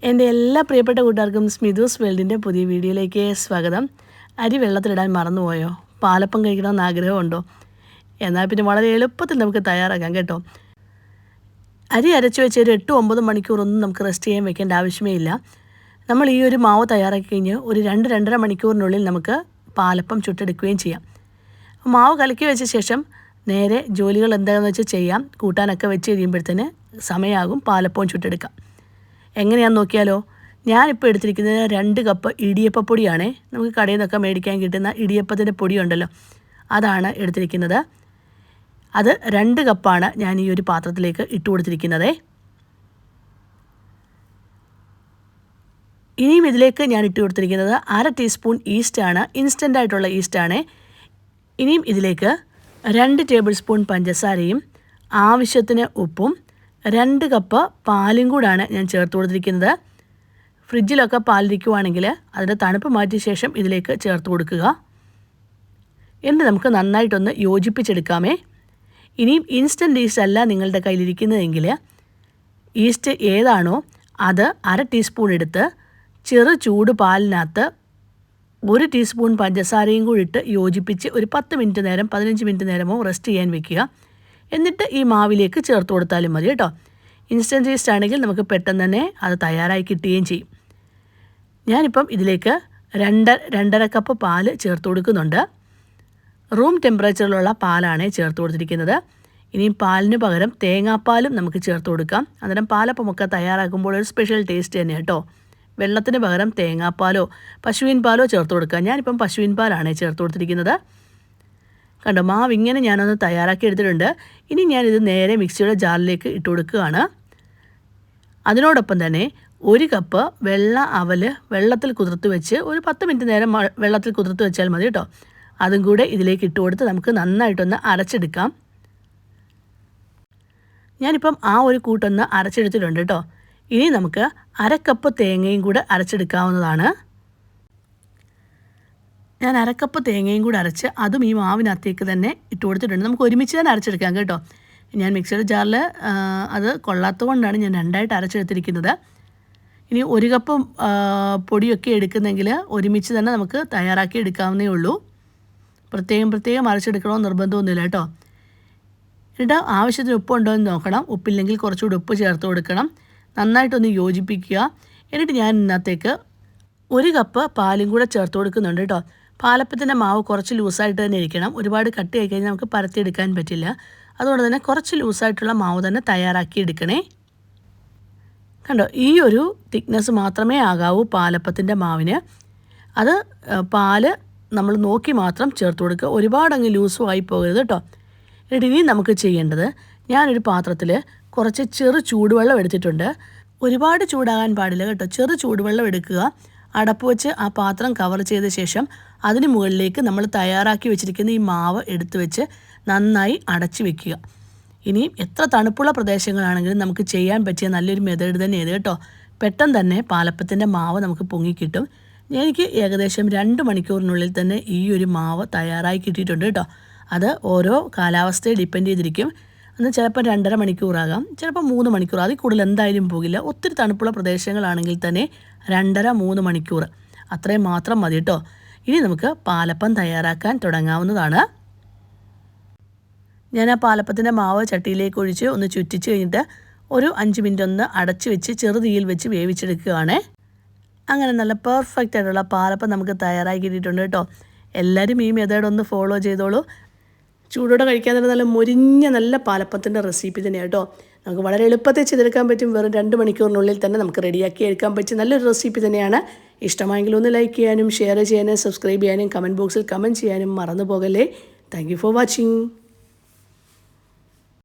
എൻ്റെ എല്ലാ പ്രിയപ്പെട്ട കൂട്ടുകാർക്കും സ്മിതൂസ് വേൾഡിൻ്റെ പുതിയ വീഡിയോയിലേക്ക് സ്വാഗതം. അരി വെള്ളത്തിലിടാൻ മറന്നുപോയോ? പാലപ്പം കഴിക്കണമെന്ന് ആഗ്രഹമുണ്ടോ? എന്നാൽ പിന്നെ വളരെ എളുപ്പത്തിൽ നമുക്ക് തയ്യാറാക്കാം കേട്ടോ. അരി അരച്ച് വെച്ച് ഒരു 8-9 മണിക്കൂറൊന്നും നമുക്ക് റെസ്റ്റ് ചെയ്യാൻ വെക്കേണ്ട ആവശ്യമേ ഇല്ല. നമ്മൾ ഈ ഒരു മാവ് തയ്യാറാക്കി കഴിഞ്ഞ് ഒരു 2-2.5 മണിക്കൂറിനുള്ളിൽ നമുക്ക് പാലപ്പം ചുട്ടെടുക്കുകയും ചെയ്യാം. മാവ് കലക്കി വെച്ച ശേഷം നേരെ ജോലികൾ എന്താണെന്ന് വെച്ചാൽ ചെയ്യാം. കൂട്ടാനൊക്കെ വെച്ച് കഴിയുമ്പോഴത്തേന് സമയമാകും പാലപ്പവും ചുട്ടെടുക്കാം. എങ്ങനെയാണെന്ന് നോക്കിയാലോ. ഞാനിപ്പോൾ എടുത്തിരിക്കുന്നത് 2 കപ്പ് ഇടിയപ്പപ്പൊടിയാണേ. നമുക്ക് കടയിൽ നിന്നൊക്കെ മേടിക്കാൻ കിട്ടുന്ന ഇടിയപ്പത്തിൻ്റെ പൊടിയുണ്ടല്ലോ, അതാണ് എടുത്തിരിക്കുന്നത്. അത് 2 കപ്പാണ് ഞാൻ ഈ ഒരു പാത്രത്തിലേക്ക് ഇട്ട് കൊടുത്തിരിക്കുന്നത്. ഇനിയും ഇതിലേക്ക് ഞാൻ ഇട്ട് കൊടുത്തിരിക്കുന്നത് 1/2 ടീസ്പൂൺ ഈസ്റ്റാണ്, ഇൻസ്റ്റൻ്റ് ആയിട്ടുള്ള ഈസ്റ്റാണ്. ഇനിയും ഇതിലേക്ക് 2 ടേബിൾ സ്പൂൺ പഞ്ചസാരയും ആവശ്യത്തിന് ഉപ്പും 2 കപ്പ് പാലും കൂടാണ് ഞാൻ ചേർത്ത് കൊടുത്തിരിക്കുന്നത്. ഫ്രിഡ്ജിലൊക്കെ പാലിരിക്കുവാണെങ്കിൽ അതിൻ്റെ തണുപ്പ് മാറ്റിയ ശേഷം ഇതിലേക്ക് ചേർത്ത് കൊടുക്കുക. എന്നിട്ട് നമുക്ക് നന്നായിട്ടൊന്ന് യോജിപ്പിച്ചെടുക്കാമേ. ഇനിയും ഇൻസ്റ്റൻറ്റ് ഈസ്റ്റ് അല്ല നിങ്ങളുടെ കയ്യിലിരിക്കുന്നതെങ്കിൽ ഈസ്റ്റ് ഏതാണോ അത് 1/2 ടീസ്പൂൺ എടുത്ത് ചെറു ചൂട് പാലിനകത്ത് 1 ടീസ്പൂൺ പഞ്ചസാരയും കൂടി ഇട്ട് യോജിപ്പിച്ച് ഒരു 10 മിനിറ്റ് നേരം 15 മിനിറ്റ് നേരമോ റെസ്റ്റ് ചെയ്യാൻ വെക്കുക. എന്നിട്ട് ഈ മാവിലേക്ക് ചേർത്ത് കൊടുത്താലും മതി കേട്ടോ. ഇൻസ്റ്റൻറ്റ് ഈസ്റ്റ് ആണെങ്കിൽ നമുക്ക് പെട്ടെന്ന് തന്നെ അത് തയ്യാറായി കിട്ടുകയും ചെയ്യും. ഞാനിപ്പം ഇതിലേക്ക് 2-2.5 കപ്പ് പാല് ചേർത്ത് കൊടുക്കുന്നുണ്ട്. റൂം ടെമ്പറേച്ചറിലുള്ള പാലാണ് ചേർത്ത് കൊടുത്തിരിക്കുന്നത്. ഇനിയും പാലിന് പകരം തേങ്ങാപ്പാലും നമുക്ക് ചേർത്ത് കൊടുക്കാം. അന്നേരം പാലപ്പമൊക്കെ തയ്യാറാക്കുമ്പോൾ ഒരു സ്പെഷ്യൽ ടേസ്റ്റ് തന്നെ കേട്ടോ. വെള്ളത്തിന് പകരം തേങ്ങാപ്പാലോ പശുവിൻ പാലോ ചേർത്ത് കൊടുക്കാം. ഞാനിപ്പം പശുവിൻ പാലാണ് ചേർത്ത് കൊടുത്തിരിക്കുന്നത്. കണ്ടോ, മാവ് ഇങ്ങനെ ഞാനൊന്ന് തയ്യാറാക്കി എടുത്തിട്ടുണ്ട്. ഇനി ഞാനിത് നേരെ മിക്സിയുടെ ജാറിലേക്ക് ഇട്ട് കൊടുക്കുകയാണ്. അതിനോടൊപ്പം തന്നെ 1 കപ്പ് വെള്ള അവൽ വെള്ളത്തിൽ കുതിർത്ത് വെച്ച് ഒരു 10 മിനിറ്റ് നേരം വെള്ളത്തിൽ കുതിർത്ത് വെച്ചാൽ മതി കേട്ടോ. അതും കൂടെ ഇതിലേക്ക് ഇട്ട് കൊടുത്ത് നമുക്ക് നന്നായിട്ടൊന്ന് അരച്ചെടുക്കാം. ഞാനിപ്പം ആ ഒരു കൂട്ടൊന്ന് അരച്ചെടുത്തിട്ടുണ്ട് കേട്ടോ. ഇനി നമുക്ക് 1/2 കപ്പ് തേങ്ങയും കൂടെ അരച്ചെടുക്കാവുന്നതാണ്. ഞാൻ 1/2 കപ്പ് തേങ്ങയും കൂടി അരച്ച് അതും ഈ മാവിനകത്തേക്ക് തന്നെ ഇട്ട് കൊടുത്തിട്ടുണ്ട്. നമുക്ക് ഒരുമിച്ച് തന്നെ അരച്ചെടുക്കാം കേട്ടോ. ഞാൻ മിക്സിയുടെ ജാറിൽ അത് കൊള്ളാത്തത് കൊണ്ടാണ് ഞാൻ 2ആയിട്ട് അരച്ചെടുത്തിരിക്കുന്നത്. ഇനി 1 കപ്പ് പൊടിയൊക്കെ എടുക്കുന്നെങ്കിൽ ഒരുമിച്ച് തന്നെ നമുക്ക് തയ്യാറാക്കി എടുക്കാവുന്നേ ഉള്ളൂ. പ്രത്യേകം അരച്ചെടുക്കണമെന്ന് നിർബന്ധമൊന്നുമില്ല കേട്ടോ. എന്നിട്ട് ആവശ്യത്തിന് ഉപ്പുണ്ടോ എന്ന് നോക്കണം. ഉപ്പില്ലെങ്കിൽ കുറച്ചുകൂടി ഉപ്പ് ചേർത്ത് കൊടുക്കണം. നന്നായിട്ടൊന്ന് യോജിപ്പിക്കുക. എന്നിട്ട് ഞാൻ ഇതിനകത്തേക്ക് 1 കപ്പ് പാലും കൂടെ ചേർത്ത് കൊടുക്കുന്നുണ്ട് കേട്ടോ. പാലപ്പത്തിൻ്റെ മാവ് കുറച്ച് ലൂസായിട്ട് തന്നെ ഇരിക്കണം. ഒരുപാട് കട്ടിയായി കഴിഞ്ഞാൽ നമുക്ക് പരത്തിയെടുക്കാൻ പറ്റില്ല. അതുകൊണ്ട് തന്നെ കുറച്ച് ലൂസായിട്ടുള്ള മാവ് തന്നെ തയ്യാറാക്കി എടുക്കണേ. കണ്ടോ, ഈ ഒരു തിക്നെസ് മാത്രമേ ആകാവൂ പാലപ്പത്തിൻ്റെ മാവിന്. അത് പാല് നമ്മൾ നോക്കി മാത്രം ചേർത്ത് കൊടുക്കുക. ഒരുപാടങ്ങ് ലൂസും ആയി പോകരുത് കേട്ടോ. എന്നിട്ട് ഇനി നമുക്ക് ചെയ്യേണ്ടത്, ഞാനൊരു പാത്രത്തിൽ കുറച്ച് ചെറു ചൂടുവെള്ളം എടുത്തിട്ടുണ്ട്. ഒരുപാട് ചൂടാകാൻ പാടില്ല കേട്ടോ. ചെറു ചൂടുവെള്ളം എടുക്കുക. അടപ്പ് വെച്ച് ആ പാത്രം കവർ ചെയ്ത ശേഷം അതിന് മുകളിലേക്ക് നമ്മൾ തയ്യാറാക്കി വെച്ചിരിക്കുന്ന ഈ മാവ് എടുത്തു വെച്ച് നന്നായി അടച്ചു വെക്കുക. ഇനിയും എത്ര തണുപ്പുള്ള പ്രദേശങ്ങളാണെങ്കിലും നമുക്ക് ചെയ്യാൻ പറ്റിയ നല്ലൊരു മെത്തേഡ് തന്നെയാണ് കേട്ടോ. പെട്ടെന്ന് തന്നെ പാലപ്പത്തിൻ്റെ മാവ് നമുക്ക് പൊങ്ങിക്കിട്ടും. എനിക്ക് ഏകദേശം 2 മണിക്കൂറിനുള്ളിൽ തന്നെ ഈ ഒരു മാവ് തയ്യാറായി കിട്ടിയിട്ടുണ്ട് കേട്ടോ. അത് ഓരോ കാലാവസ്ഥയെ ഡിപ്പെൻഡ് ചെയ്തിരിക്കും. അന്ന് ചിലപ്പോൾ 2.5 മണിക്കൂറാകാം, ചിലപ്പോൾ 3 മണിക്കൂർ, അതിൽ കൂടുതൽ എന്തായാലും പോകില്ല. ഒത്തിരി തണുപ്പുള്ള പ്രദേശങ്ങളാണെങ്കിൽ തന്നെ 2.5-3 മണിക്കൂർ അത്രയും മാത്രം മതി കേട്ടോ. ഇനി നമുക്ക് പാലപ്പം തയ്യാറാക്കാൻ തുടങ്ങാവുന്നതാണ്. ഞാൻ ആ പാലപ്പത്തിൻ്റെ മാവ് ചട്ടിയിലേക്ക് ഒഴിച്ച് ഒന്ന് ചുറ്റിച്ച് കഴിഞ്ഞിട്ട് ഒരു 5 മിനിറ്റ് ഒന്ന് അടച്ച് വെച്ച് ചെറുതീയിൽ വെച്ച് വേവിച്ചെടുക്കുകയാണ്. അങ്ങനെ നല്ല പെർഫെക്റ്റ് ആയിട്ടുള്ള പാലപ്പം നമുക്ക് തയ്യാറാക്കി കിട്ടിയിട്ടുണ്ട് കേട്ടോ. എല്ലാവരും ഈ മെത്തേഡ് ഒന്ന് ഫോളോ ചെയ്തോളൂ. ചൂടോടെ കഴിക്കാൻ തന്നെ നല്ല മൊരിഞ്ഞ നല്ല പാലപ്പത്തിൻ്റെ റെസിപ്പി തന്നെയാണ് കേട്ടോ. നമുക്ക് വളരെ എളുപ്പത്തിൽ ചെയ്തെടുക്കാൻ പറ്റും. വെറും 2 മണിക്കൂറിനുള്ളിൽ തന്നെ നമുക്ക് റെഡിയാക്കി എടുക്കാൻ പറ്റിയ നല്ലൊരു റെസിപ്പി തന്നെയാണ്. ഇഷ്ടമായെങ്കിൽ ഒന്ന് ലൈക്ക് ചെയ്യാനും ഷെയർ ചെയ്യാനും സബ്സ്ക്രൈബ് ചെയ്യാനും കമൻറ്റ് ബോക്സിൽ കമൻറ്റ് ചെയ്യാനും മറന്നു പോകല്ലേ. Thank you for watching.